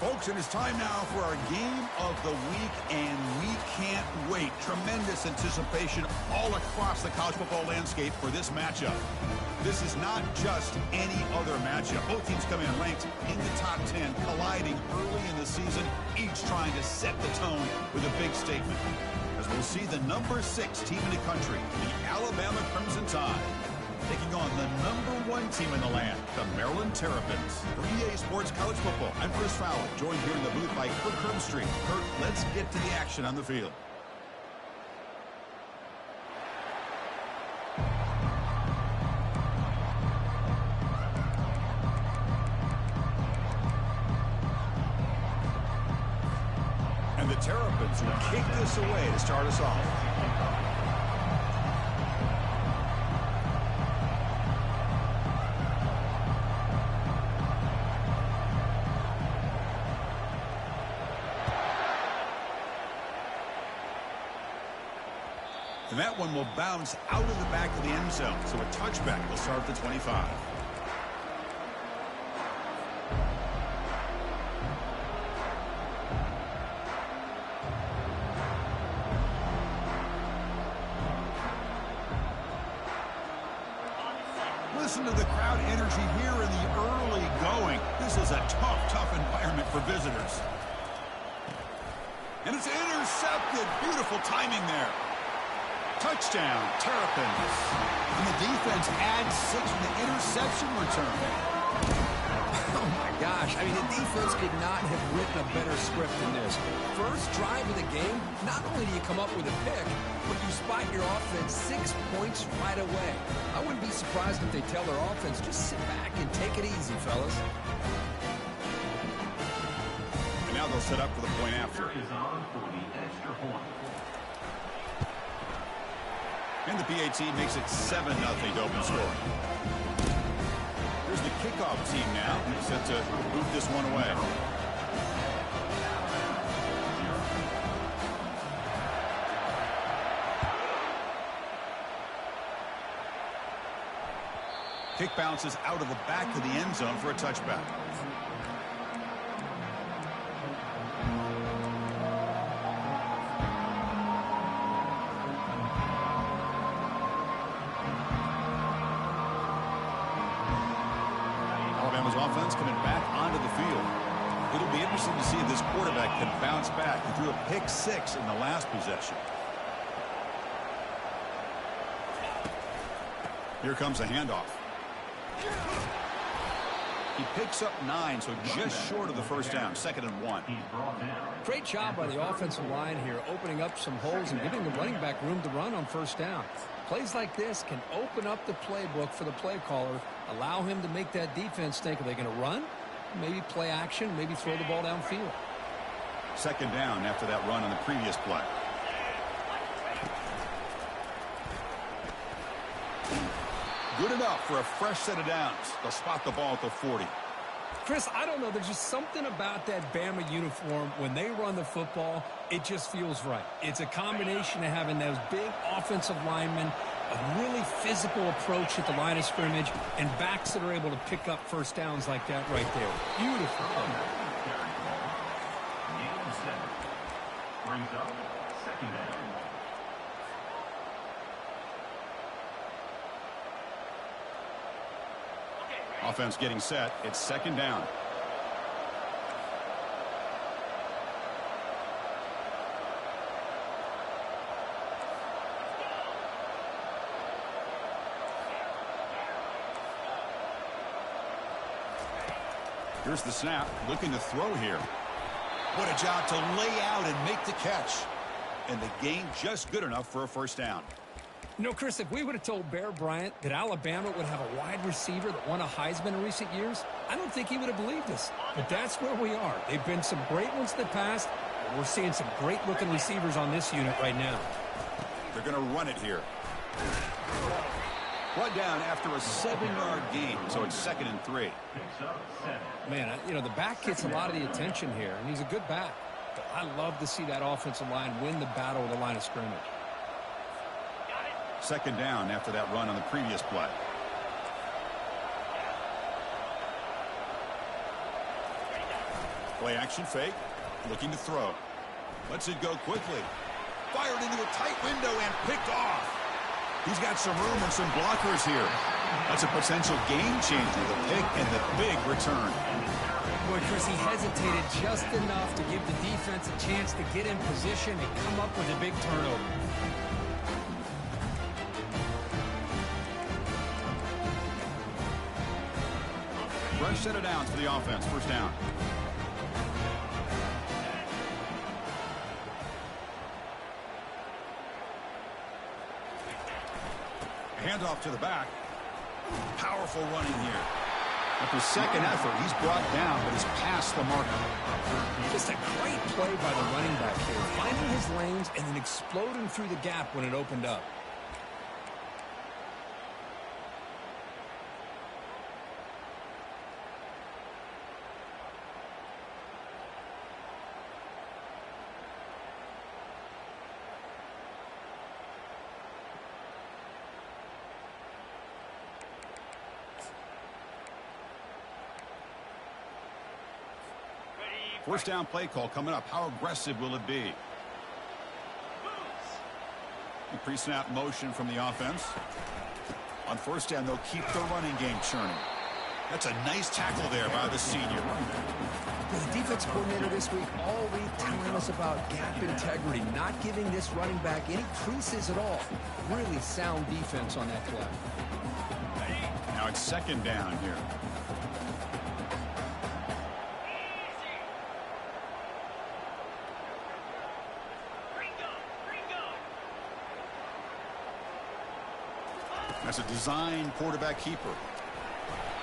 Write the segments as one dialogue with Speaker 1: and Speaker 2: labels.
Speaker 1: Folks, it is time now for our game of the week, and we can't wait. Tremendous anticipation all across the college football landscape for this matchup. This is not just any other matchup. Both teams come in ranked in the top 10, colliding early in the season, each trying to set the tone with a big statement. As we'll see the number 6 team in the country, the Alabama Crimson Tide, taking on the number 1 team in the land, the Maryland Terrapins. For EA Sports College Football, I'm Chris Fowler, joined here in the booth by Kirk Herbstreit. Kirk, let's get to the action on the field. And the Terrapins will kick this away to start us off. And that one will bounce out of the back of the end zone. So a touchback will start at the 25. Listen to the crowd energy here in the early going. This is a tough environment for visitors. And it's intercepted. Beautiful timing there. Touchdown, Terrapins. And the defense adds 6 with the interception return.
Speaker 2: Oh, my gosh. I mean, the defense could not have written a better script than this. First drive of the game, not only do you come up with a pick, but you spot your offense 6 points right away. I wouldn't be surprised if they tell their offense, just sit back and take it easy, fellas.
Speaker 1: And now they'll set up for the point after. And the PAT makes it 7-0 to open scoring. Here's the kickoff team now, set to boot this one away. Kick bounces out of the back of the end zone for a touchback. Offense coming back onto the field. It'll be interesting to see if this quarterback can bounce back. He threw a pick 6 in the last possession. Here comes a handoff. He picks up 9, so just short of the first down, 2nd and 1.
Speaker 2: Great job by the offensive line here, opening up some holes and giving the running back room to run on first down. Plays like this can open up the playbook for the play caller, allow him to make that defense think, are they going to run? Maybe play action, maybe throw the ball downfield.
Speaker 1: 2nd down after that run on the previous play. Good enough for a fresh set of downs. They'll spot the ball at the 40.
Speaker 2: Chris, I don't know. There's just something about that Bama uniform. When they run the football, it just feels right. It's a combination of having those big offensive linemen, a really physical approach at the line of scrimmage, and backs that are able to pick up first downs like that right there. Beautiful.
Speaker 3: Brings up 2nd down.
Speaker 1: Offense getting set. It's 2nd down. Here's the snap. Looking to throw here. What a job to lay out and make the catch. And the gain just good enough for a first down.
Speaker 2: You know, Chris, if we would have told Bear Bryant that Alabama would have a wide receiver that won a Heisman in recent years, I don't think he would have believed us. But that's where we are. They've been some great ones in the past, and we're seeing some great-looking receivers on this unit right now.
Speaker 1: They're going to run it here. One down after a 7-yard gain, so it's 2nd and 3.
Speaker 2: Man, you know, the back gets a lot of the attention here, and he's a good back. But I love to see that offensive line win the battle of the line of scrimmage.
Speaker 1: 2nd down after that run on the previous play. Play action fake. Looking to throw. Lets it go quickly. Fired into a tight window and picked off. He's got some room and some blockers here. That's a potential game changer, the pick and the big return.
Speaker 2: Boy, Chris, he hesitated just enough to give the defense a chance to get in position and come up with a big turnover.
Speaker 1: Fresh set of downs for the offense. First down. Handoff to the back. Powerful running here. After second effort, he's brought down, but he's past the marker.
Speaker 2: Just a great play by the running back here, finding his lanes and then exploding through the gap when it opened up.
Speaker 1: First down play call coming up. How aggressive will it be? The pre-snap motion from the offense. On first down, they'll keep the running game churning. That's a nice tackle there by the senior.
Speaker 2: The defense coordinator this week all week telling us about gap integrity, not giving this running back any creases at all. Really sound defense on that play.
Speaker 1: Now it's second down here. That's a design quarterback keeper.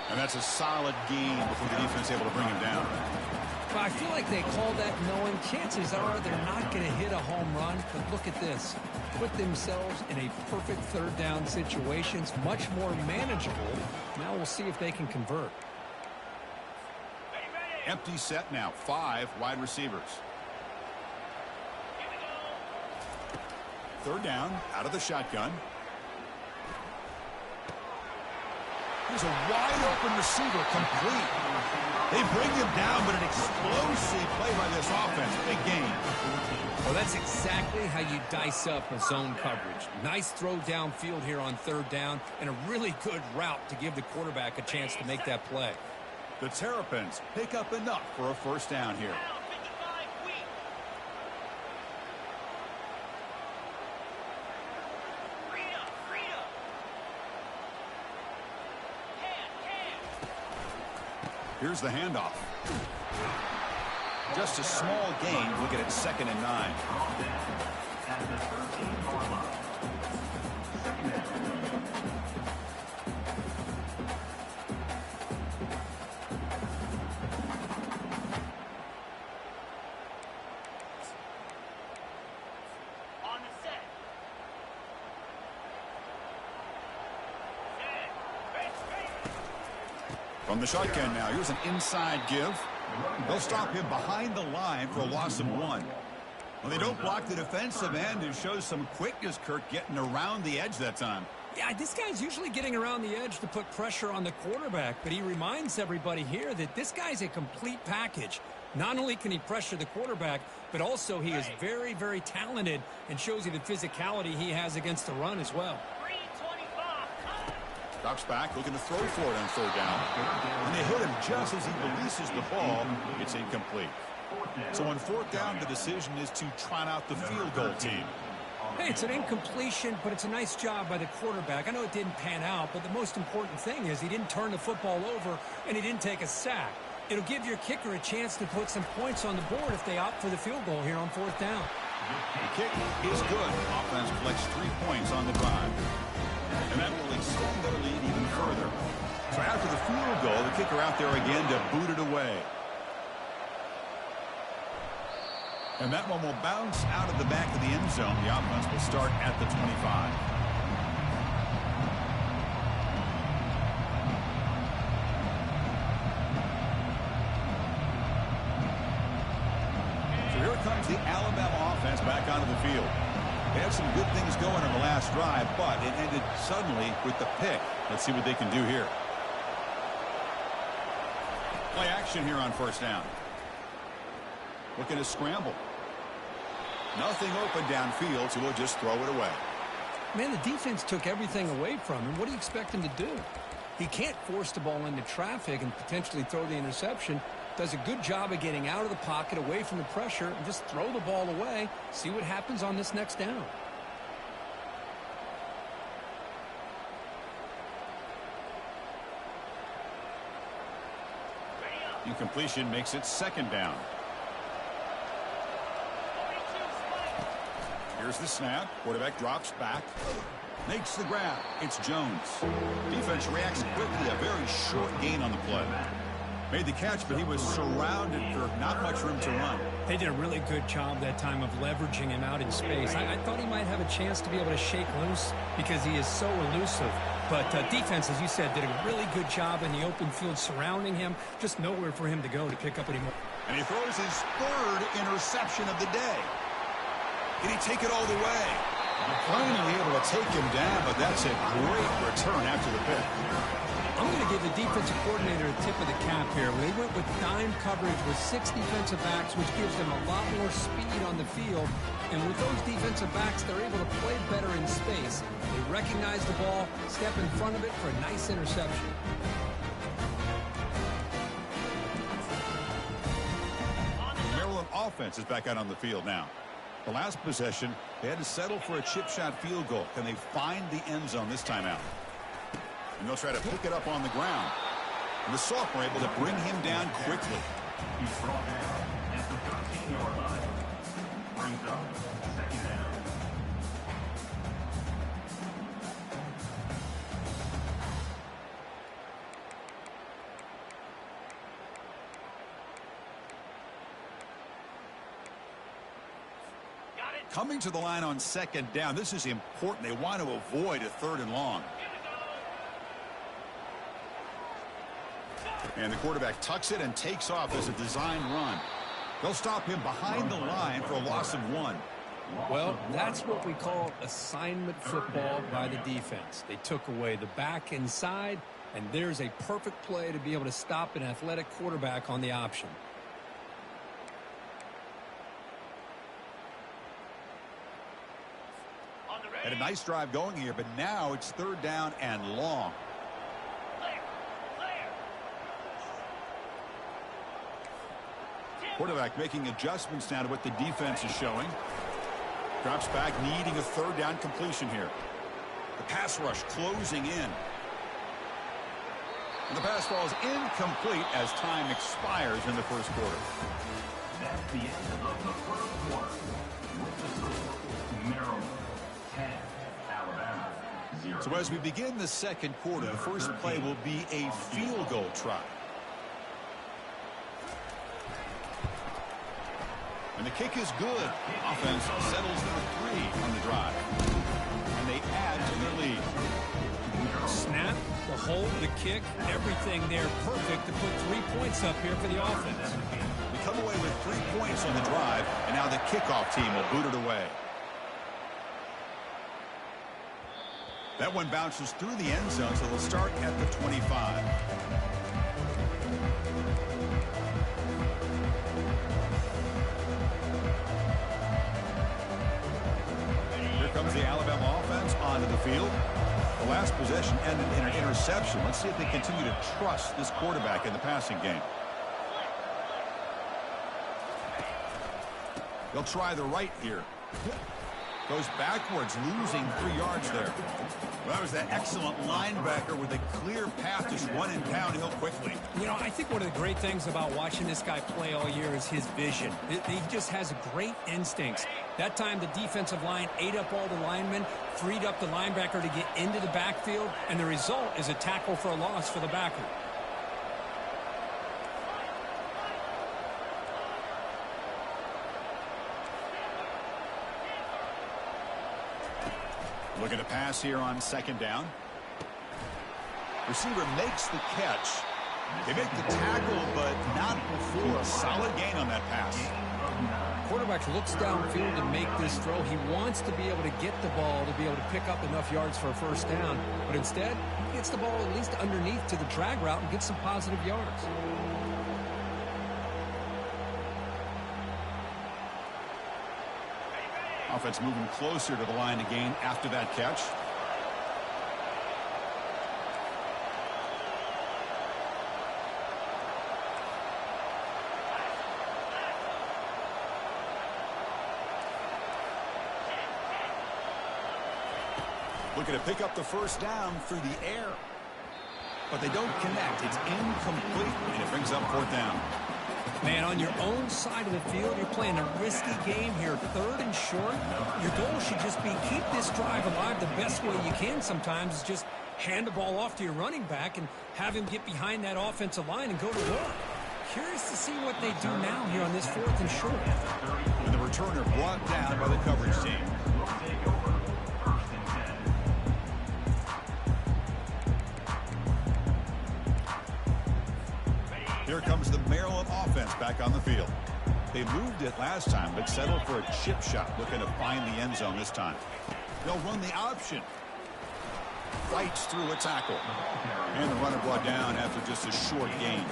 Speaker 1: And that's a solid gain before the defense is able to bring him down.
Speaker 2: Well, I feel like they call that knowing chances are they're not going to hit a home run. But look at this. Put themselves in a perfect third down situations, much more manageable. Now we'll see if they can convert.
Speaker 1: Empty set now. 5 wide receivers. Third down, out of the shotgun. Here's a wide-open receiver, complete. They bring him down, but an explosive play by this offense. Big game.
Speaker 2: Well, that's exactly how you dice up a zone coverage. Nice throw downfield here on third down, and a really good route to give the quarterback a chance to make that play.
Speaker 1: The Terrapins pick up enough for a first down here. Here's the handoff. Just a small gain. Look at it, 2nd and 9. From the shotgun now, here's an inside give. They'll stop him behind the line for a loss of 1. Well, they don't block the defensive end and shows some quickness, Kirk, getting around the edge that time.
Speaker 2: Yeah, this guy's usually getting around the edge to put pressure on the quarterback, but he reminds everybody here that this guy's a complete package. Not only can he pressure the quarterback, but also he is very, very talented and shows you the physicality he has against the run as well.
Speaker 1: Drops back, looking to throw for it on third down. And they hit him just as he releases the ball. It's incomplete. So on fourth down, the decision is to trot out the field goal team.
Speaker 2: Hey, it's an incompletion, but it's a nice job by the quarterback. I know it didn't pan out, but the most important thing is he didn't turn the football over and he didn't take a sack. It'll give your kicker a chance to put some points on the board if they opt for the field goal here on fourth down.
Speaker 1: The kick is good. Offense collects 3 points on the drive. And that will extend their lead even further. So after the field goal, the kicker out there again to boot it away. And that one will bounce out of the back of the end zone. The offense will start at the 25. So here comes the Alabama offense back onto the field. They had some good things going on the last drive, but it ended suddenly with the pick. Let's see what they can do here. Play action here on first down. Looking to scramble. Nothing open downfield, so we'll just throw it away.
Speaker 2: Man, the defense took everything away from him. What do you expect him to do? He can't force the ball into traffic and potentially throw the interception. Does a good job of getting out of the pocket, away from the pressure, and just throw the ball away. See what happens on this next down.
Speaker 1: Incompletion makes it second down. Here's the snap. Quarterback drops back. Makes the grab. It's Jones. Defense reacts quickly. A very short gain on the play. Made the catch, but he was surrounded for not much room to run.
Speaker 2: They did a really good job that time of leveraging him out in space. I thought he might have a chance to be able to shake loose because he is so elusive. But defense, as you said, did a really good job in the open field surrounding him. Just nowhere for him to go to pick up anymore.
Speaker 1: And he throws his third interception of the day. Did he take it all the way? Finally able to take him down, but that's a great return after the pick.
Speaker 2: I'm going to give the defensive coordinator a tip of the cap here. They went with dime coverage with 6 defensive backs, which gives them a lot more speed on the field. And with those defensive backs, they're able to play better in space. They recognize the ball, step in front of it for a nice interception.
Speaker 1: The Maryland offense is back out on the field now. The last possession, they had to settle for a chip shot field goal. Can they find the end zone this time out? And they'll try to pick it up on the ground. And the sophomore able to bring him down quickly.
Speaker 3: He's brought down at the 13-yard line. Brings up second down.
Speaker 1: Coming to the line on second down. This is important. They want to avoid a third and long. And the quarterback tucks it and takes off as a design run. They'll stop him behind the line for a loss of 1.
Speaker 2: Well, that's what we call assignment football by the defense. They took away the back inside, and there's a perfect play to be able to stop an athletic quarterback on the option.
Speaker 1: Had a nice drive going here, but now it's third down and long. Quarterback making adjustments now to what the defense is showing. Drops back, needing a third down completion here. The pass rush closing in. And the pass falls incomplete as time expires in the first quarter.
Speaker 3: That's the end of the first quarter. With the score, Maryland 10, Alabama 0.
Speaker 1: So as we begin the second quarter, the first play will be a field goal try. And the kick is good. Offense settles for 3 on the drive. And they add to their lead.
Speaker 2: Snap, the hold, the kick, everything there perfect to put 3 points up here for the offense.
Speaker 1: We come away with 3 points on the drive, and now the kickoff team will boot it away. That one bounces through the end zone, so they'll start at the 25. Comes the Alabama offense onto the field. The last possession ended in an interception. Let's see if they continue to trust this quarterback in the passing game. They'll try the right here. Goes backwards, losing 3 yards there. Well, that was that excellent linebacker with a clear path to run in downhill quickly.
Speaker 2: You know, I think one of the great things about watching this guy play all year is his vision. He just has great instincts. That time, the defensive line ate up all the linemen, freed up the linebacker to get into the backfield, and the result is a tackle for a loss for the backer.
Speaker 1: Looking to pass here on second down. Receiver makes the catch. They make the tackle, but not before a solid gain on that pass.
Speaker 2: Quarterback looks downfield to make this throw. He wants to be able to get the ball to be able to pick up enough yards for a first down. But instead, he gets the ball at least underneath to the drag route and gets some positive yards.
Speaker 1: Offense moving closer to the line again after that catch. Looking to pick up the first down through the air. But they don't connect. It's incomplete, and it brings up fourth down.
Speaker 2: Man, on your own side of the field, you're playing a risky game here. 3rd and short. Your goal should just be keep this drive alive the best way you can sometimes is just hand the ball off to your running back and have him get behind that offensive line and go to work. Curious to see what they do now here on this 4th and short.
Speaker 1: And the returner brought down by the coverage team. Here comes the Maryland offense back on the field. They moved it last time, but settled for a chip shot, looking to find the end zone this time. They'll run the option. Fights through a tackle. And the runner brought down after just a short gain.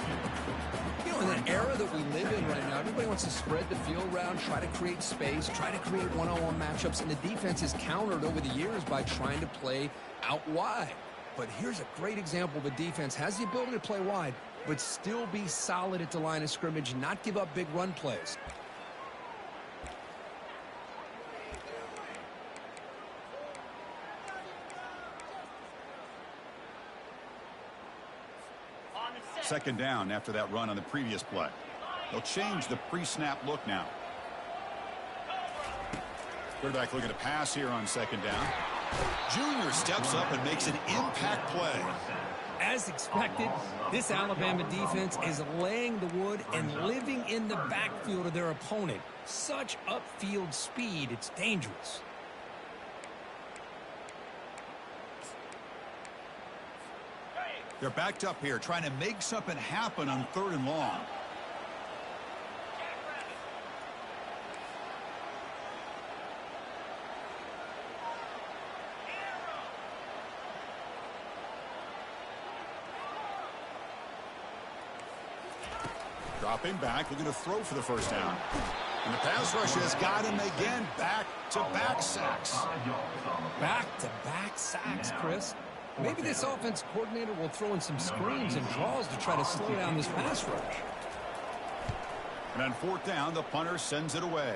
Speaker 2: You know, in the era that we live in right now, everybody wants to spread the field around, try to create space, try to create one-on-one matchups, and the defense is countered over the years by trying to play out wide. But here's a great example. The defense has the ability to play wide, but still be solid at the line of scrimmage, not give up big run plays.
Speaker 1: Second down after that run on the previous play. They'll change the pre-snap look now. Quarterback looking to pass here on second down. Junior steps up and makes an impact play.
Speaker 2: As expected, this Alabama defense is laying the wood and living in the backfield of their opponent. Such upfield speed, it's dangerous.
Speaker 1: They're backed up here, trying to make something happen on 3rd and long. Dropping back, looking to throw for the first down. And the pass rush has got him again. Back-to-back sacks.
Speaker 2: Back-to-back sacks, Chris. Maybe this offense coordinator will throw in some screens and draws to try to slow down this pass rush.
Speaker 1: And on 4th down, the punter sends it away.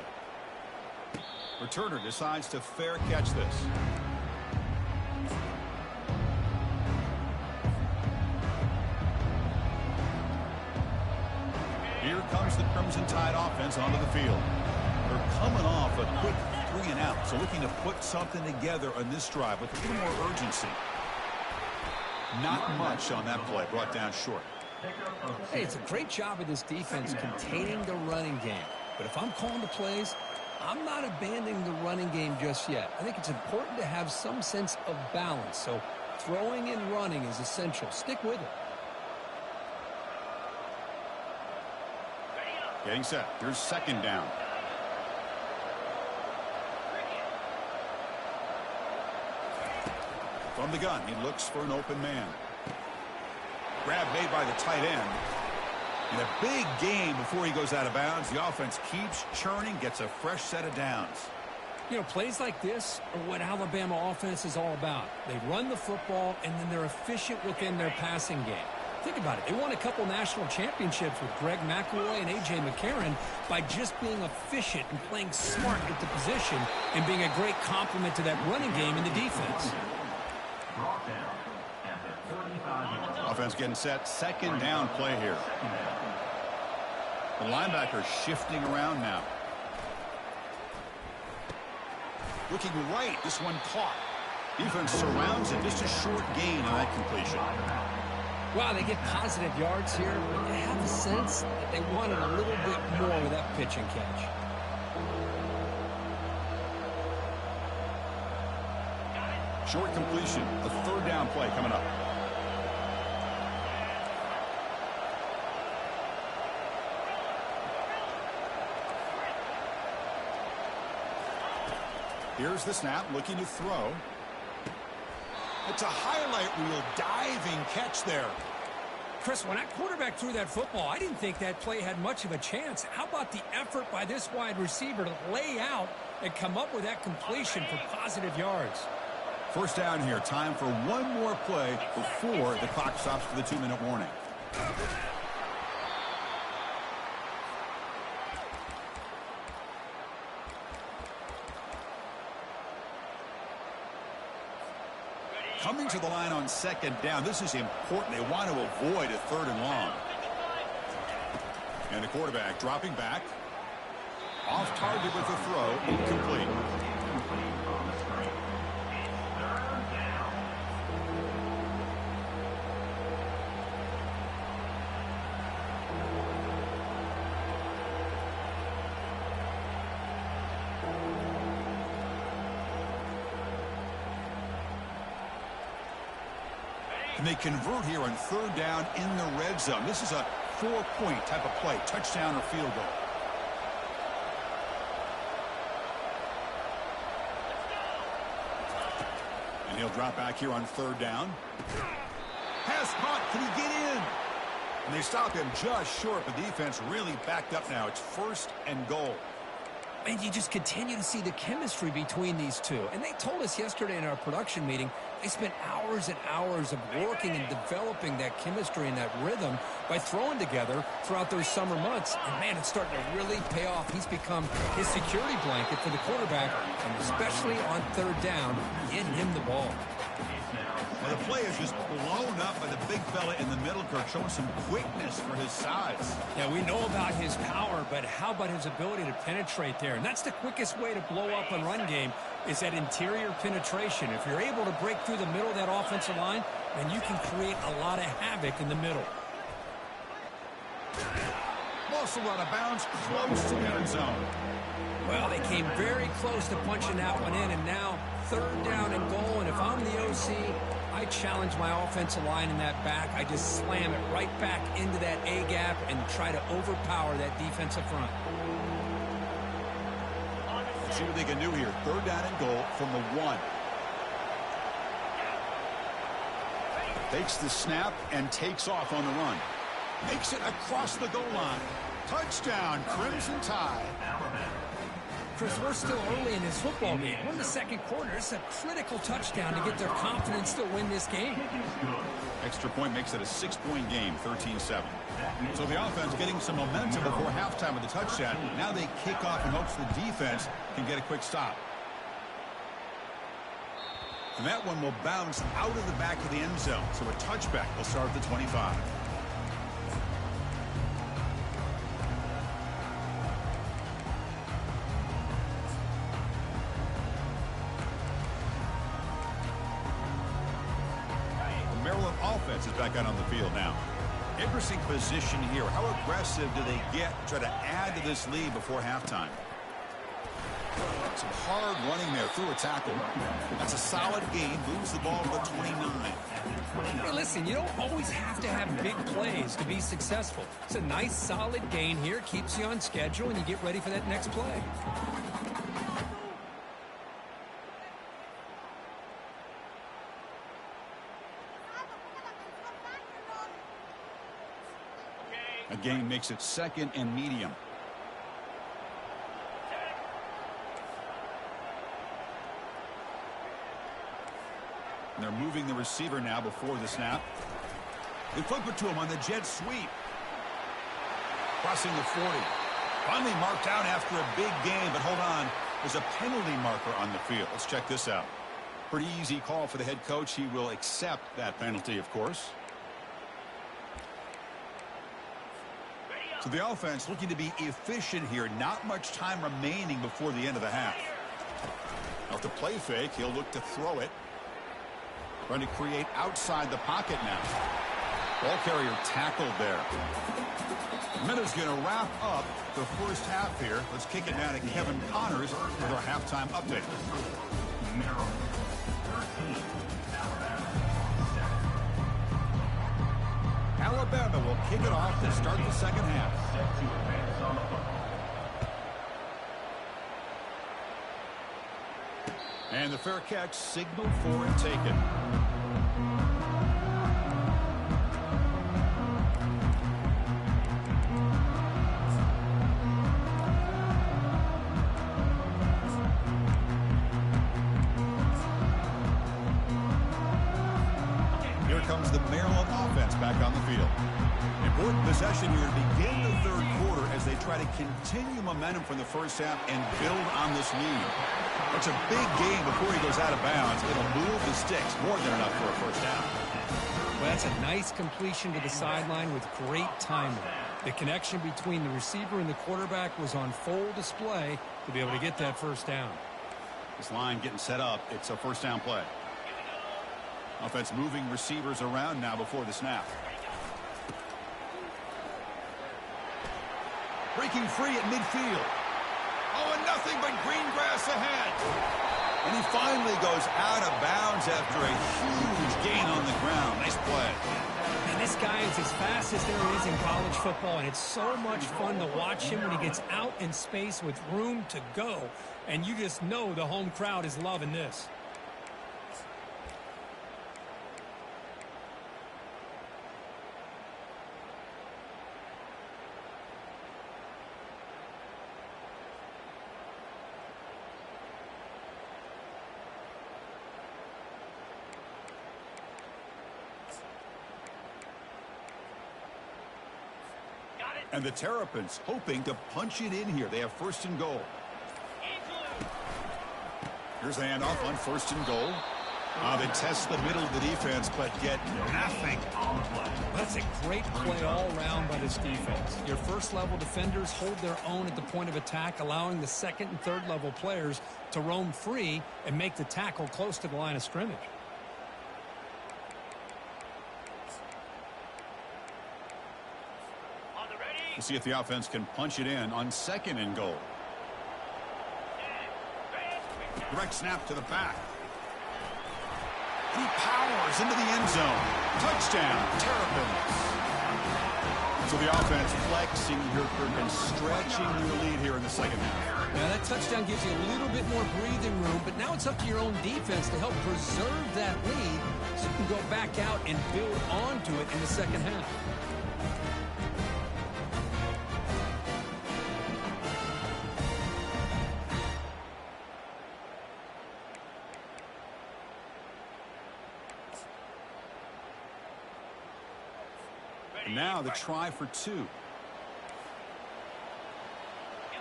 Speaker 1: Returner decides to fair catch this. Here comes the Crimson Tide offense onto the field. They're coming off a quick 3 and out, so looking to put something together on this drive with a little more urgency. Not much on that play, brought down short.
Speaker 2: Hey, it's a great job of this defense containing the running game. But if I'm calling the plays, I'm not abandoning the running game just yet. I think it's important to have some sense of balance. So throwing and running is essential. Stick with it.
Speaker 1: Getting set. Here's second down. From the gun, he looks for an open man. Grab made by the tight end. And a big gain before he goes out of bounds. The offense keeps churning, gets a fresh set of downs.
Speaker 2: You know, plays like this are what Alabama offense is all about. They run the football, and then they're efficient within their passing game. Think about it. They won a couple national championships with Greg McElroy and A.J. McCarron by just being efficient and playing smart at the position and being a great complement to that running game in the defense.
Speaker 1: Offense getting set. Second down play here. The linebacker shifting around now. Looking right. This one caught. Defense surrounds it. Just a short gain on that completion.
Speaker 2: Wow, they get positive yards here, but I have a sense that they wanted a little bit more with that pitch and catch.
Speaker 1: Short completion. A third down play coming up. Here's the snap, looking to throw. It's a highlight reel diving catch there.
Speaker 2: Chris, when that quarterback threw that football, I didn't think that play had much of a chance. How about the effort by this wide receiver to lay out and come up with that completion for positive yards?
Speaker 1: First down here. Time for one more play before the clock stops for the 2-minute warning. Coming to the line on second down. This is important. They want to avoid a 3rd and long. And the quarterback dropping back. Off target with the throw. Incomplete. And they convert here on 3rd down in the red zone. This is a 4-point type of play, touchdown or field goal. And he'll drop back here on 3rd down. Pass caught. Can he get in? And they stop him just short. The defense really backed up now. It's 1st and goal.
Speaker 2: And you just continue to see the chemistry between these two. And they told us yesterday in our production meeting, they spent hours and hours of working and developing that chemistry and that rhythm by throwing together throughout those summer months. And, man, it's starting to really pay off. He's become his security blanket for the quarterback, and especially on 3rd down, getting him the ball.
Speaker 1: Well, the play is just blown up by the big fella in the middle, Kirk, showing some quickness for his size.
Speaker 2: Yeah, we know about his power, but how about his ability to penetrate there? And that's the quickest way to blow up a run game, is that interior penetration. If you're able to break through the middle of that offensive line, then you can create a lot of havoc in the middle.
Speaker 1: Also out of bounds, close to the end zone.
Speaker 2: Well, they came very close to punching that one in, and now 3rd down and goal. And if I'm the OC, I challenge my offensive line in that back. I just slam it right back into that A-gap and try to overpower that defensive front.
Speaker 1: Let's see what they can do here. 3rd down and goal from the 1. Takes the snap and takes off on the run. Makes it across the goal line. Touchdown, Crimson Tide.
Speaker 2: Chris, we're still early in this football game. We're in the 2nd quarter. It's a critical touchdown to get their confidence to win this game.
Speaker 1: Extra point makes it a 6-point game, 13-7. So the offense getting some momentum before halftime with the touchdown. Now they kick off in hopes the defense can get a quick stop. And that one will bounce out of the back of the end zone. So a touchback will start at the 25. Offense is back out on the field now. Interesting position here. How aggressive do they get to try to add to this lead before halftime? Some hard running there through a tackle. That's a solid gain. Moves the ball to the 29.
Speaker 2: Hey, listen, you don't always have to have big plays to be successful. It's a nice, solid gain here. Keeps you on schedule, and you get ready for that next play.
Speaker 1: A gain makes it 2nd and medium. And they're moving the receiver now before the snap. They flip it to him on the jet sweep. Crossing the 40. Finally marked out after a big gain, but hold on. There's a penalty marker on the field. Let's check this out. Pretty easy call for the head coach. He will accept that penalty, of course. So the offense looking to be efficient here. Not much time remaining before the end of the half. Now, with the play fake, he'll look to throw it. Trying to create outside the pocket now. Ball carrier tackled there. Minute's going to wrap up the first half here. Let's kick it down to Kevin Connors with our halftime update. Alabama will kick it off to start the second half. And the fair catch signaled for and taken. field. Important possession here to begin the third quarter as they try to continue momentum from the first half and build on this lead. It's a big game before he goes out of bounds. It'll move the sticks more than enough for a first down.
Speaker 2: Well, that's a nice completion to the sideline with great timing. The connection between the receiver and the quarterback was on full display to be able to get that first down.
Speaker 1: This line getting set up. It's a first down play. Offense moving receivers around now before the snap. Breaking free at midfield. Oh, and nothing but green grass ahead. And he finally goes out of bounds after a huge gain on the ground. Nice play.
Speaker 2: And this guy is as fast as there is in college football, and it's so much fun to watch him when he gets out in space with room to go. And you just know the home crowd is loving this.
Speaker 1: And the Terrapins hoping to punch it in here. They have first and goal. Here's the handoff on first and goal. They test the middle of the defense, but get nothing.
Speaker 2: That's a great play all around by this defense. Your first-level defenders hold their own at the point of attack, allowing the second and third-level players to roam free and make the tackle close to the line of scrimmage.
Speaker 1: We'll see if the offense can punch it in on second and goal. Direct snap to the back. He powers into the end zone. Touchdown, Terrapins. So the offense flexing here, and stretching their lead here in the second half.
Speaker 2: Now that touchdown gives you a little bit more breathing room, but now it's up to your own defense to help preserve that lead so you can go back out and build onto it in the second half.
Speaker 1: And now the try for two.
Speaker 4: Here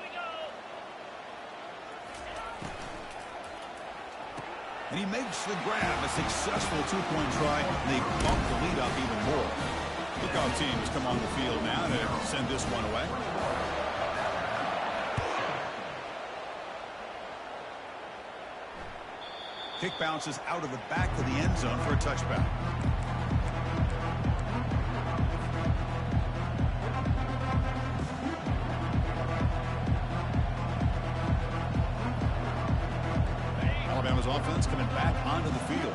Speaker 4: we go.
Speaker 1: And he makes the grab. A successful two-point try. And they bump the lead up even more. Kickoff teams come on the field now to send this one away. Kick bounces out of the back of the end zone for a touchback. Alabama's offense coming back onto the field.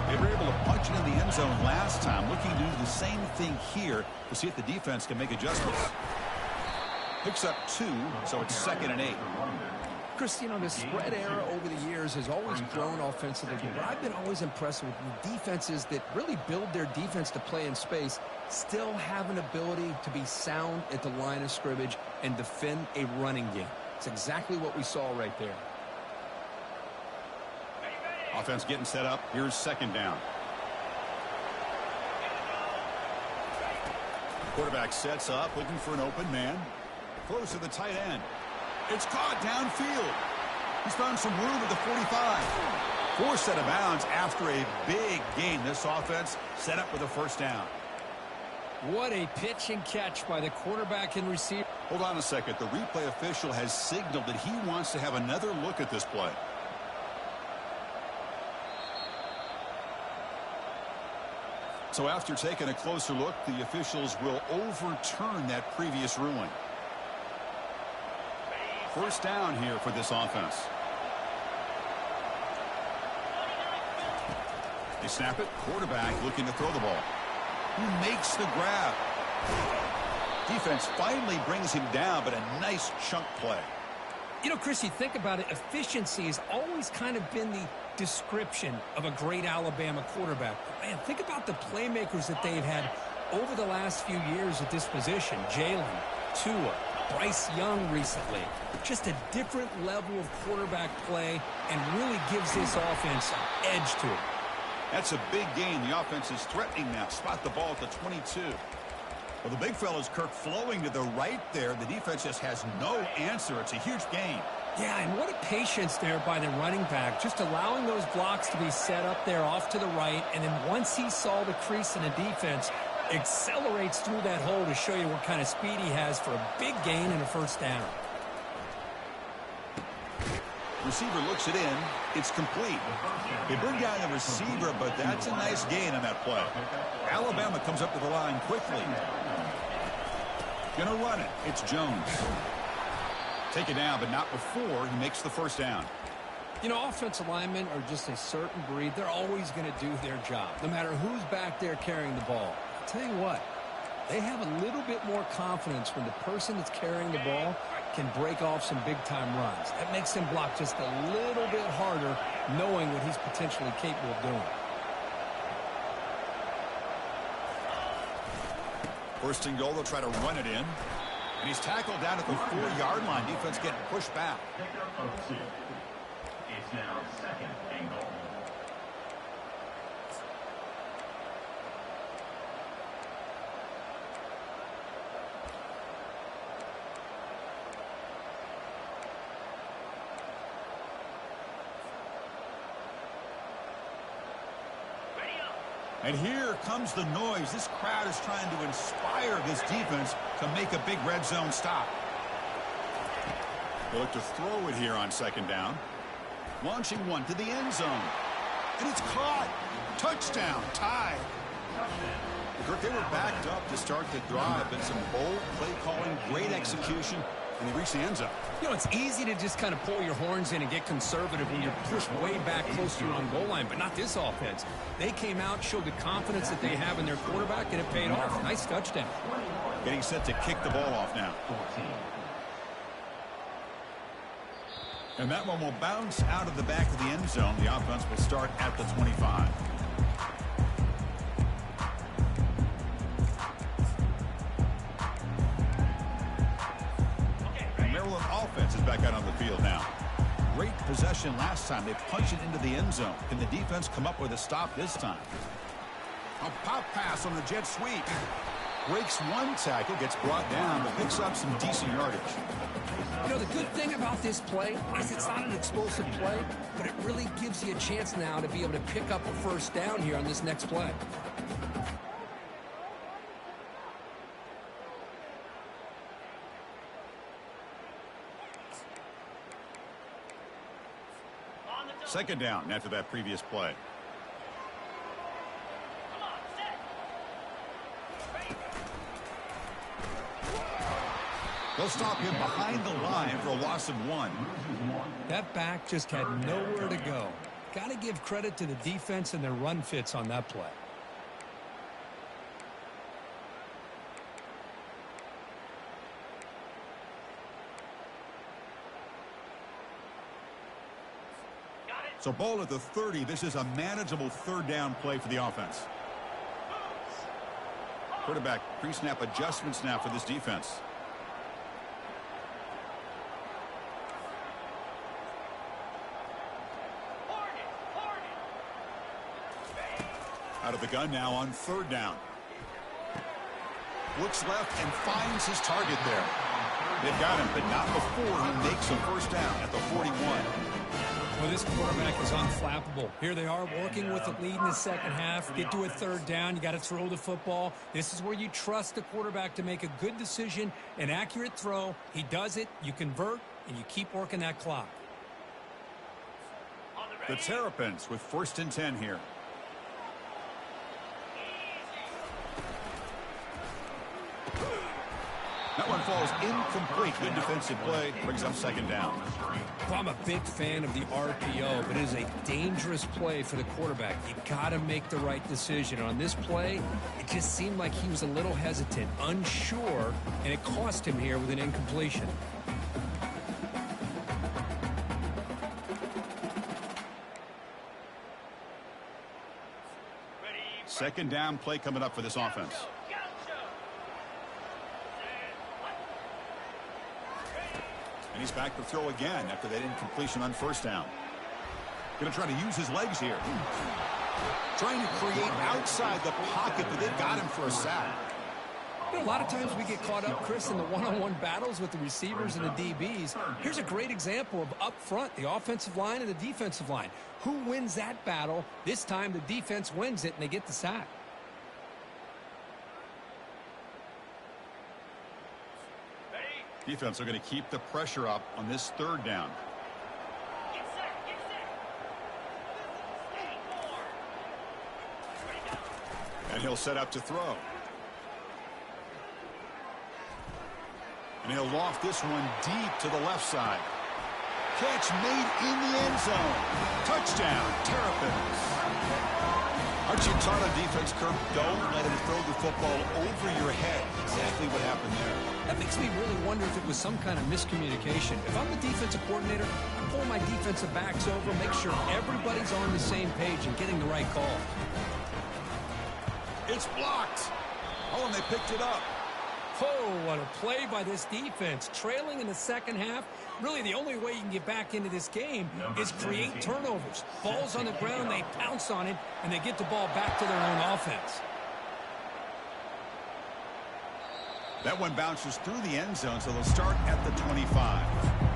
Speaker 1: They were able to punch it in the end zone last time, looking to do the same thing here to see if the defense can make adjustments. Picks up 2, so it's 2nd and 8.
Speaker 2: Chris, you know, the spread era over the years has always grown offensively, but I've been always impressed with defenses that really build their defense to play in space, still have an ability to be sound at the line of scrimmage and defend a running game. It's exactly what we saw right there.
Speaker 1: Offense getting set up. Here's second down. Quarterback sets up, looking for an open man. Close to the tight end. It's caught downfield. He's found some room at the 45. Forced out of bounds after a big gain. This offense set up with a first down.
Speaker 2: What a pitch and catch by the quarterback and receiver.
Speaker 1: Hold on a second. The replay official has signaled that he wants to have another look at this play. So after taking a closer look, the officials will overturn that previous ruling. First down here for this offense. They snap it. Quarterback looking to throw the ball. Who makes the grab? Defense finally brings him down, but a nice chunk play.
Speaker 2: You know, Chris, you think about it, efficiency has always kind of been the description of a great Alabama quarterback. Man, think about the playmakers that they've had over the last few years at this position. Jalen, Tua, Bryce Young recently. Just a different level of quarterback play and really gives this offense an edge to it.
Speaker 1: That's a big gain. The offense is threatening now. Spot the ball at the 22. Well, the big fella's Kirk flowing to the right there. The defense just has no answer. It's a huge gain.
Speaker 2: Yeah, and what a patience there by the running back, just allowing those blocks to be set up there off to the right, and then once he saw the crease in the defense, accelerates through that hole to show you what kind of speed he has for a big gain and a first down.
Speaker 1: Receiver looks it in. It's complete. They bring down the receiver, but that's a nice gain on that play. Alabama comes up to the line quickly. Gonna run it. It's Jones. Take it down, but not before he makes the first down.
Speaker 2: You know, offensive linemen are just a certain breed. They're always going to do their job, no matter who's back there carrying the ball. I'll tell you what, they have a little bit more confidence when the person that's carrying the ball can break off some big-time runs. That makes him block just a little bit harder, knowing what he's potentially capable of doing.
Speaker 1: First and goal, they'll try to run it in. And he's tackled down at the 4-yard line. Defense getting pushed back.
Speaker 3: Pickup of 2. It's now 2nd and goal.
Speaker 1: And here comes the noise. This crowd is trying to inspire this defense to make a big red zone stop. They look to throw it here on second down. Launching one to the end zone. And it's caught. Touchdown. Tie. Kirk, they were backed up to start the drive, but some bold play calling, great execution, and they reached the end zone.
Speaker 2: You know, it's easy to just kind of pull your horns in and get conservative when you're pushed way back close to your own goal line, but not this offense. They came out, showed the confidence that they have in their quarterback, and it paid off. Nice touchdown.
Speaker 1: Getting set to kick the ball off now.
Speaker 3: 14.
Speaker 1: And that one will bounce out of the back of the end zone. The offense will start at the 25. The Maryland offense is back out on the field now. Great possession last time. They punched it into the end zone. Can the defense come up with a stop this time? A pop pass on the jet sweep. Breaks one tackle, gets brought down, but picks up some decent yardage.
Speaker 2: You know, the good thing about this play is it's not an explosive play, but it really gives you a chance now to be able to pick up a first down here on this next play.
Speaker 1: Second down after that previous play. They'll stop him behind the line for a loss of 1.
Speaker 2: That back just had nowhere to go. Got to give credit to the defense and their run fits on that play.
Speaker 1: So ball at the 30. This is a manageable third down play for the offense. Quarterback pre-snap adjustments now for this defense. Out of the gun now on third down. Looks left and finds his target there. They've got him, but not before he makes a first down at the 41.
Speaker 2: Well, this quarterback is unflappable. Here they are working with the lead in the second half. Get to a third down. You got to throw the football. This is where you trust the quarterback to make a good decision, an accurate throw. He does it. You convert, and you keep working that clock.
Speaker 1: The Terrapins with 1st and 10 here. That one falls incomplete. Good defensive play. Brings up second down.
Speaker 2: Well, I'm a big fan of the RPO, but it is a dangerous play for the quarterback. You got to make the right decision. On this play, it just seemed like he was a little hesitant, unsure, and it cost him here with an incompletion.
Speaker 1: Second down play coming up for this offense. And he's back to throw again after that incompletion on first down. Going to try to use his legs here. Trying to create outside the pocket, but they've got him for a sack.
Speaker 2: You know, a lot of times we get caught up, Chris, in the one-on-one battles with the receivers and the DBs. Here's a great example of up front, the offensive line and the defensive line. Who wins that battle? This time the defense wins it, and they get the sack.
Speaker 1: Defense are going to keep the pressure up on this third down. And he'll set up to throw. And he'll loft this one deep to the left side. Catch made in the end zone. Touchdown, Terrapins. Aren't you taught on defense, Kirk? Don't let him throw the football over your head. Exactly what happened there.
Speaker 2: That makes me really wonder if it was some kind of miscommunication. If I'm the defensive coordinator, I pull my defensive backs over, make sure everybody's on the same page and getting the right call.
Speaker 1: It's blocked. Oh, and they picked it up.
Speaker 2: Oh, what a play by this defense. Trailing in the second half, really the only way you can get back into this game is create turnovers. Ball's on the ground, they pounce on it, and they get the ball back to their own offense.
Speaker 1: That one bounces through the end zone, so they'll start at the 25.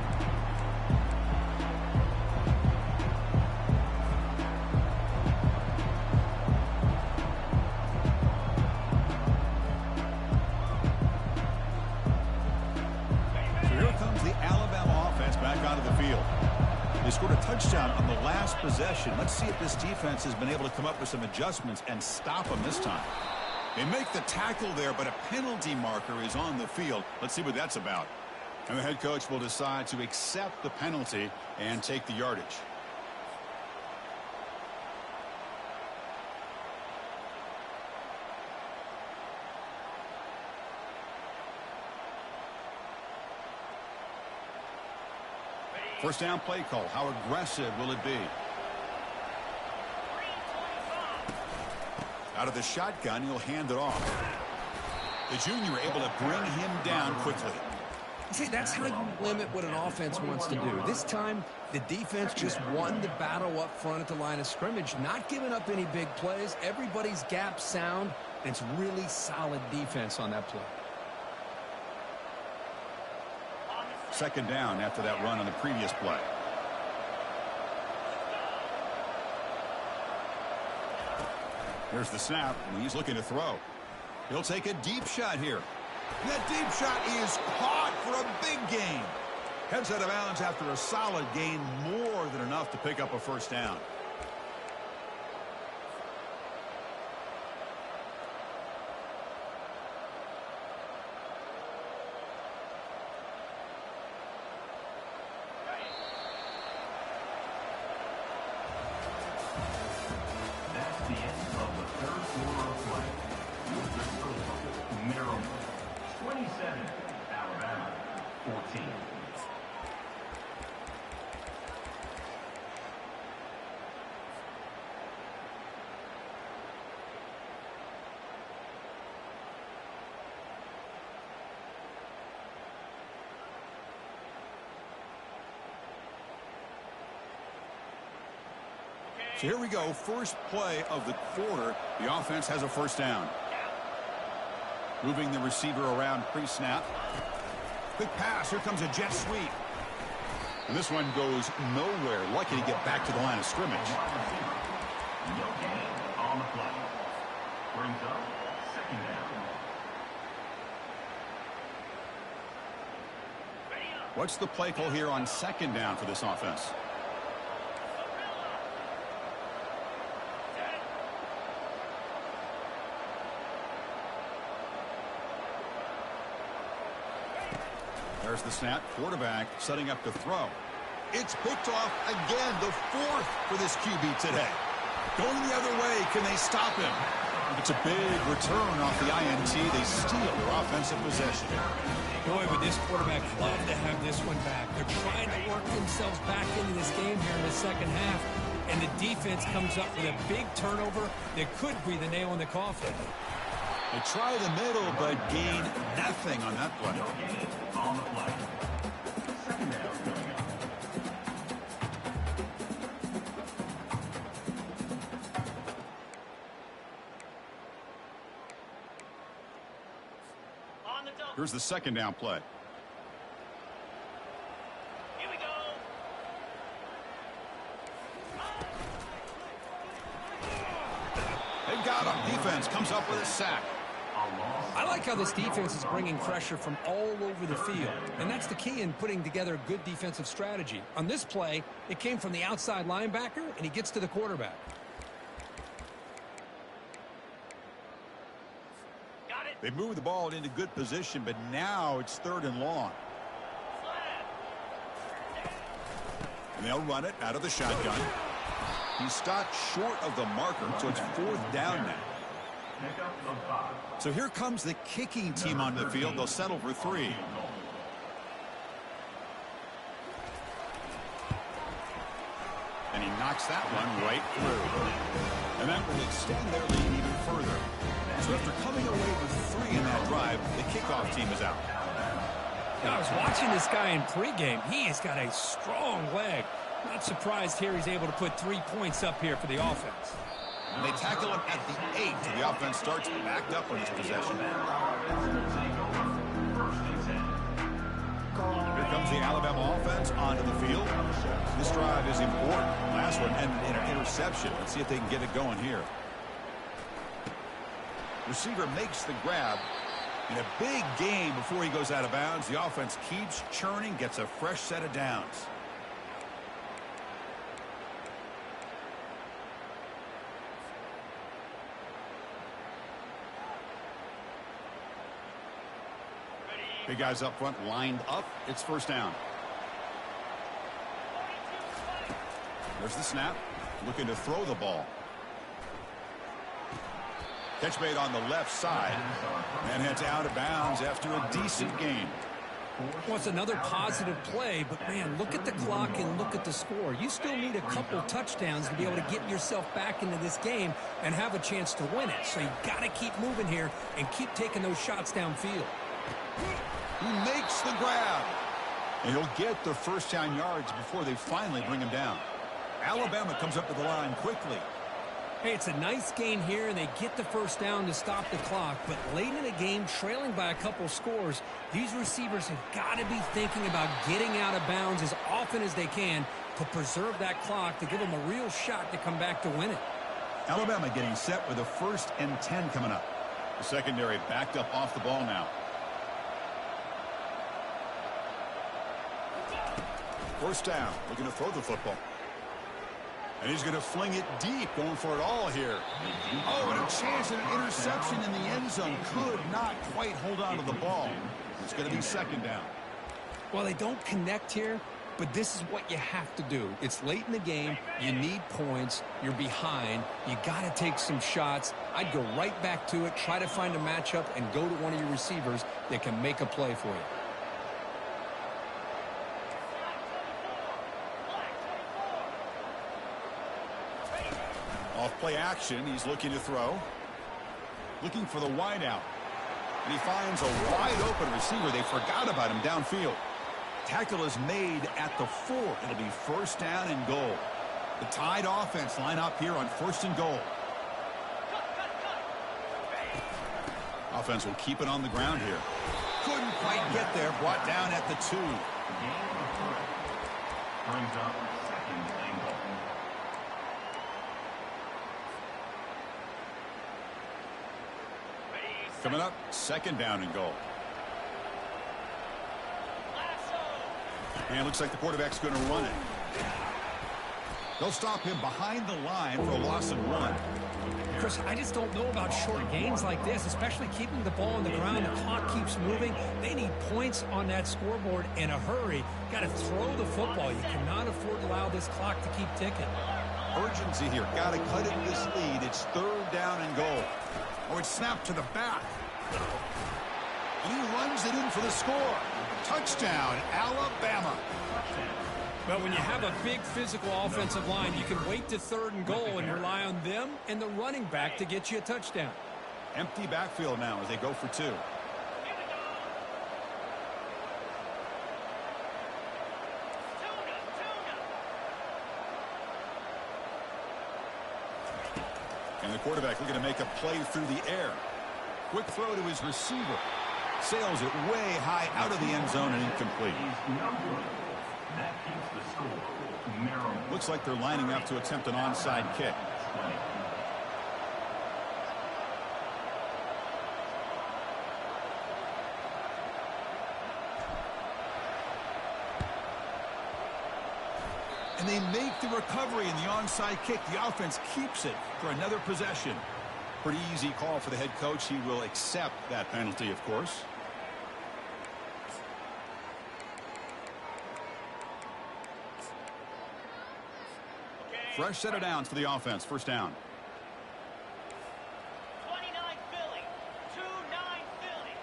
Speaker 1: They scored a touchdown on the last possession. Let's see if this defense has been able to come up with some adjustments and stop them this time. They make the tackle there, but a penalty marker is on the field. Let's see what that's about. And the head coach will decide to accept the penalty and take the yardage. First down play call. How aggressive will it be? Out of the shotgun, he'll hand it off. The junior able to bring him down quickly.
Speaker 2: See, that's how you limit what an offense wants to do. This time, the defense just won the battle up front at the line of scrimmage, not giving up any big plays. Everybody's gap sound. It's really solid defense on that play.
Speaker 1: Second down after that run on the previous play. Here's the snap, and he's looking to throw. He'll take a deep shot here. That deep shot is caught for a big gain. Heads out of bounds after a solid gain, more than enough to pick up a first down. So here we go, first play of the quarter. The offense has a first down. Moving the receiver around pre-snap. Quick pass, here comes a jet sweep. And this one goes nowhere. Lucky to get back to the line of scrimmage.
Speaker 3: No gain on the play. Brings up second down.
Speaker 1: What's the play call here on second down for this offense? There's the snap. Quarterback setting up to throw. It's picked off again. The fourth for this QB today. Going the other way. Can they stop him? It's a big return off the INT. They steal their offensive possession.
Speaker 2: Boy, would this quarterback love to have this one back. They're trying to work themselves back into this game here in the second half. And the defense comes up with a big turnover that could be the nail in the coffin.
Speaker 1: They try the middle, but gain nothing on that play.
Speaker 3: No gain on the play. Second down coming up.
Speaker 1: Here's the second down play.
Speaker 4: Here we go.
Speaker 1: They've got him. Defense comes up with a sack.
Speaker 2: I like how this defense is bringing pressure from all over the field, and that's the key in putting together a good defensive strategy. On this play, it came from the outside linebacker, and he gets to the quarterback.
Speaker 4: Got it.
Speaker 1: They move the ball into good position, but now it's 3rd and long. And they'll run it out of the shotgun. He stopped short of the marker, so it's 4th down now. So here comes the kicking team on the field. They'll settle for 3. And he knocks that one right through. And that will extend their lead even further. So after coming away with 3 in that drive, the kickoff team is out.
Speaker 2: Now, I was watching this guy in pregame. He has got a strong leg. Not surprised here he's able to put 3 points up here for the offense.
Speaker 1: And they tackle him at the 8. So the offense starts backed up on this possession. Here comes the Alabama offense onto the field. This drive is important. Last one ended in an interception. Let's see if they can get it going here. Receiver makes the grab. In a big game before he goes out of bounds, the offense keeps churning, gets a fresh set of downs. Big guys up front lined up. It's 1st down. There's the snap. Looking to throw the ball. Catch made on the left side. And heads out of bounds after a decent gain.
Speaker 2: Well, it's another positive play, but, man, look at the clock and look at the score. You still need a couple touchdowns to be able to get yourself back into this game and have a chance to win it. So you got to keep moving here and keep taking those shots downfield.
Speaker 1: He makes the grab. And he'll get the 1st down yards before they finally bring him down. Alabama comes up to the line quickly.
Speaker 2: Hey, it's a nice gain here, and they get the 1st down to stop the clock. But late in the game, trailing by a couple scores, these receivers have got to be thinking about getting out of bounds as often as they can to preserve that clock, to give them a real shot to come back to win it.
Speaker 1: Alabama getting set with a 1st and 10 coming up. The secondary backed up off the ball now. 1st down, looking to throw the football. And he's going to fling it deep, going for it all here. Oh, and a chance at an interception in the end zone. Could not quite hold on to the ball. It's going to be 2nd down.
Speaker 2: Well, they don't connect here, but this is what you have to do. It's late in the game. You need points. You're behind. You got to take some shots. I'd go right back to it, try to find a matchup, and go to one of your receivers that can make a play for you.
Speaker 1: Off play action, he's looking to throw. Looking for the wide out. And he finds a wide open receiver. They forgot about him downfield. Tackle is made at the 4. It'll be 1st down and goal. The Tide offense line up here on 1st and goal. Offense will keep it on the ground here. Couldn't quite get there. Brought down at the 2.
Speaker 3: Brings up 2nd and goal.
Speaker 1: Coming up, 2nd down and goal. And it looks like the quarterback's going to run it. They'll stop him behind the line for a loss of 1.
Speaker 2: Chris, I just don't know about short gains like this, especially keeping the ball on the ground. The clock keeps moving. They need points on that scoreboard in a hurry. Got to throw the football. You cannot afford to allow this clock to keep ticking.
Speaker 1: Urgency here. Got to cut into this lead. It's 3rd down and goal. Oh, it's snapped to the back. And he runs it in for the score. Touchdown, Alabama.
Speaker 2: But when you have a big physical offensive line, you can wait to 3rd and goal and rely on them and the running back to get you a touchdown.
Speaker 1: Empty backfield now as they go for 2. And the quarterback looking to make a play through the air. Quick throw to his receiver. Sails it way high out of the end zone and incomplete.
Speaker 3: That keeps the score. Maryland.
Speaker 1: Looks like they're lining up to attempt an onside kick. And they make the recovery in the onside kick. The offense keeps it for another possession. Pretty easy call for the head coach. He will accept that penalty, of course. Fresh set of downs for the offense. First down.
Speaker 4: 29 Philly. 2-9 Philly.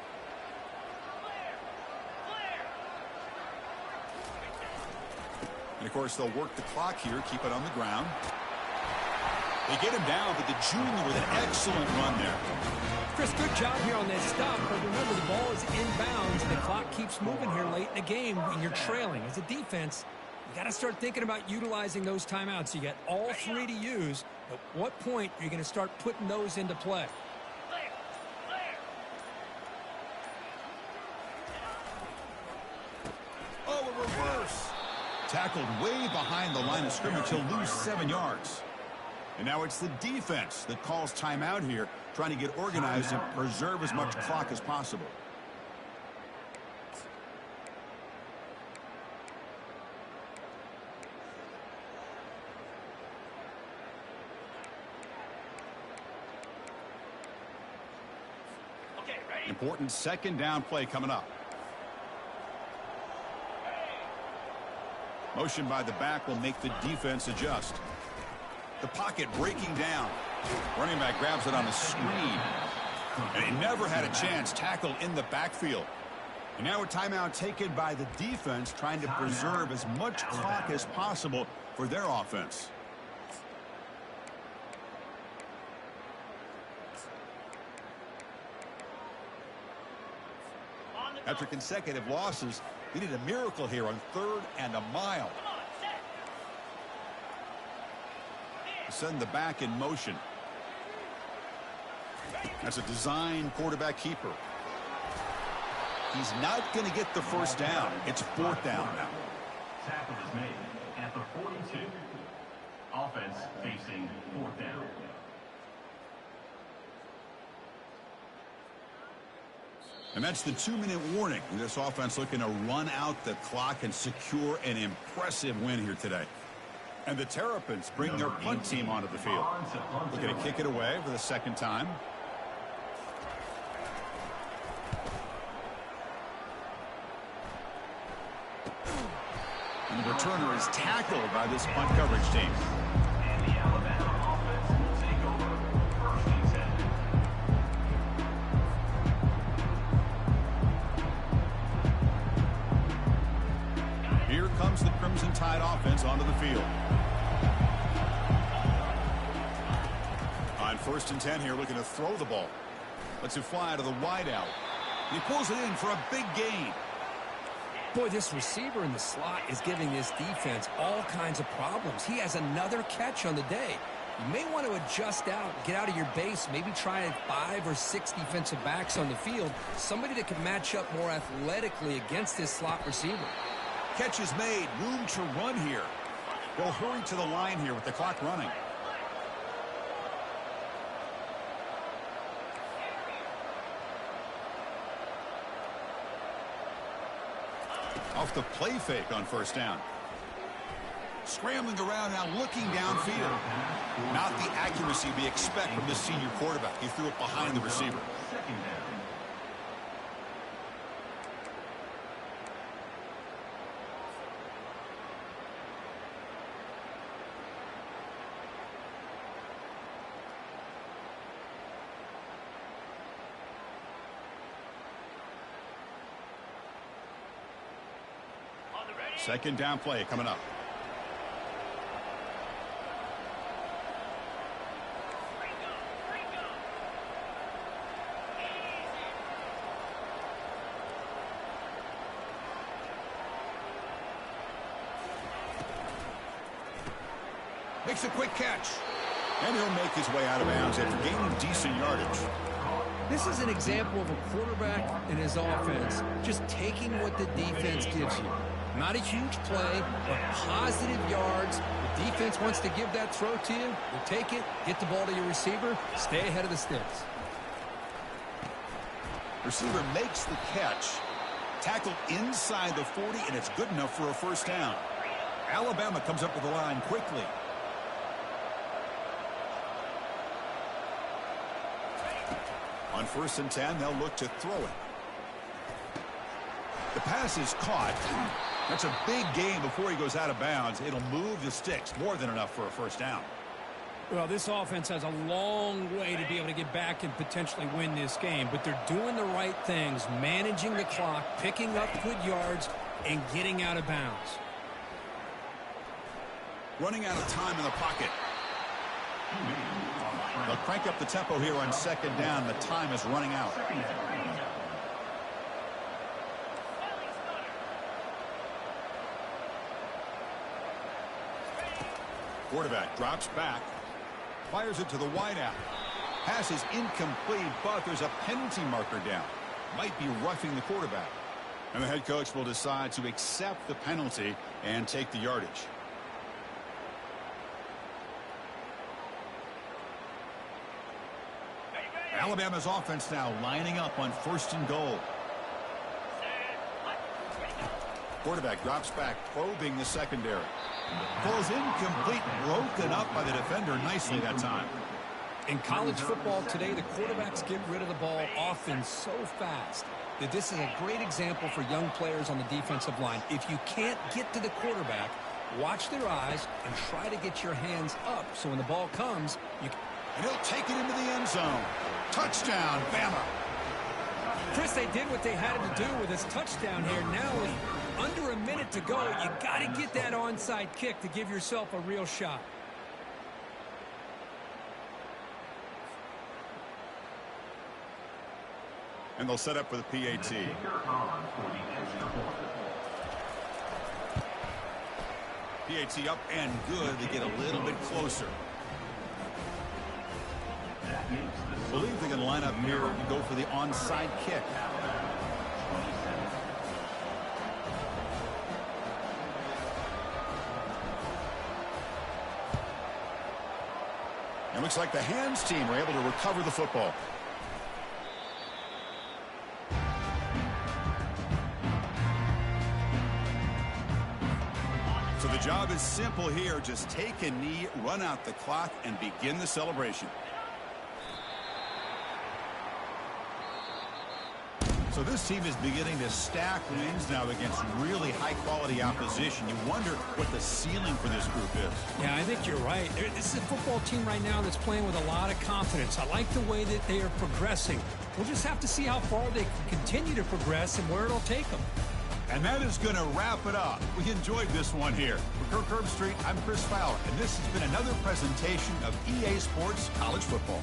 Speaker 4: Clear. Clear.
Speaker 1: And, of course, they'll work the clock here, keep it on the ground. They get him down, but the junior with an excellent run there.
Speaker 2: Chris, good job here on that stop, but remember the ball is inbounds and the clock keeps moving here late in the game and you're trailing. As a defense, you got to start thinking about utilizing those timeouts. You got all three to use. At what point are you going to start putting those into play?
Speaker 4: Clear. Clear.
Speaker 1: Oh, a reverse. Tackled way behind the line of scrimmage. He'll lose 7 yards. And now it's the defense that calls timeout here, trying to get organized and preserve as much clock as possible.
Speaker 4: Okay, ready?
Speaker 1: Important second down play coming up. Motion by the back will make the defense adjust. The pocket breaking down. Running back grabs it on a screen. And he never had a chance. Tackle in the backfield. And now a timeout taken by the defense, trying to preserve as much clock as possible for their offense. After consecutive losses, they need a miracle here on 3rd and a mile.
Speaker 4: Come on, set.
Speaker 1: Send the back in motion. That's a design quarterback keeper. He's not going to get the first down. It's 4th down now.
Speaker 3: Tackle is made at the 42. Offense facing 4th down.
Speaker 1: And that's the 2-minute warning. This offense looking to run out the clock and secure an impressive win here today. And the Terrapins bring their punt team onto the field. Looking to kick it away for the 2nd time. And the returner is tackled by this punt coverage team.
Speaker 3: And the Alabama offense will take over 1st and 10.
Speaker 1: Here comes the Crimson Tide offense onto the field. On 1st and 10 here, looking to throw the ball. Lets it fly to the wideout. He pulls it in for a big gain.
Speaker 2: Boy, this receiver in the slot is giving this defense all kinds of problems. He has another catch on the day. You may want to adjust out, get out of your base, maybe try 5 or 6 defensive backs on the field, somebody that can match up more athletically against this slot receiver.
Speaker 1: Catch is made. Room to run here. They'll hurry to the line here with the clock running. Off the play fake on 1st down. Scrambling around now, looking downfield. Not the accuracy we expect from this senior quarterback. He threw it behind the receiver.
Speaker 3: 2nd down.
Speaker 4: On the ready?
Speaker 1: 2nd down play coming up.
Speaker 4: Ringo.
Speaker 1: Makes a quick catch. And he'll make his way out of bounds after gaining decent yardage.
Speaker 2: This is an example of a quarterback and his offense just taking what the defense gives you. Not a huge play, but positive yards. The defense wants to give that throw to you. You take it, get the ball to your receiver, stay ahead of the sticks.
Speaker 1: Receiver makes the catch. Tackled inside the 40, and it's good enough for a first down. Alabama comes up to the line quickly. On 1st and 10, they'll look to throw it. The pass is caught. That's a big gain before he goes out of bounds. It'll move the sticks. More than enough for a first down.
Speaker 2: Well, this offense has a long way to be able to get back and potentially win this game, but they're doing the right things, managing the clock, picking up good yards, and getting out of bounds.
Speaker 1: Running out of time in the pocket. They'll crank up the tempo here on 2nd down. The time is running out. Quarterback drops back. Fires it to the wideout. Pass is incomplete, but there's a penalty marker down. Might be roughing the quarterback. And the head coach will decide to accept the penalty and take the yardage. Alabama's offense now lining up on 1st and goal. Quarterback drops back, probing the secondary. Falls incomplete, broken up by the defender nicely that time.
Speaker 2: In college football today, the quarterbacks get rid of the ball often so fast that this is a great example for young players on the defensive line. If you can't get to the quarterback, watch their eyes and try to get your hands up so when the ball comes, you can...
Speaker 1: And he'll take it into the end zone. Touchdown, Bama.
Speaker 2: Chris, they did what they had to do with this touchdown here. Now, with under a minute to go, you got to get that onside kick to give yourself a real shot.
Speaker 1: And they'll set up for the PAT. PAT up and good. They get a little bit closer. Believe they can line up here and go for the onside kick. It looks like the hands team are able to recover the football. So the job is simple here. Just take a knee, run out the clock, and begin the celebration. So this team is beginning to stack wins now against really high-quality opposition. You wonder what the ceiling for this group is.
Speaker 2: Yeah, I think you're right. This is a football team right now that's playing with a lot of confidence. I like the way that they are progressing. We'll just have to see how far they can continue to progress and where it'll take them.
Speaker 1: And that is going to wrap it up. We enjoyed this one here. For Kirk Herbstreit, I'm Chris Fowler, and this has been another presentation of EA Sports College Football.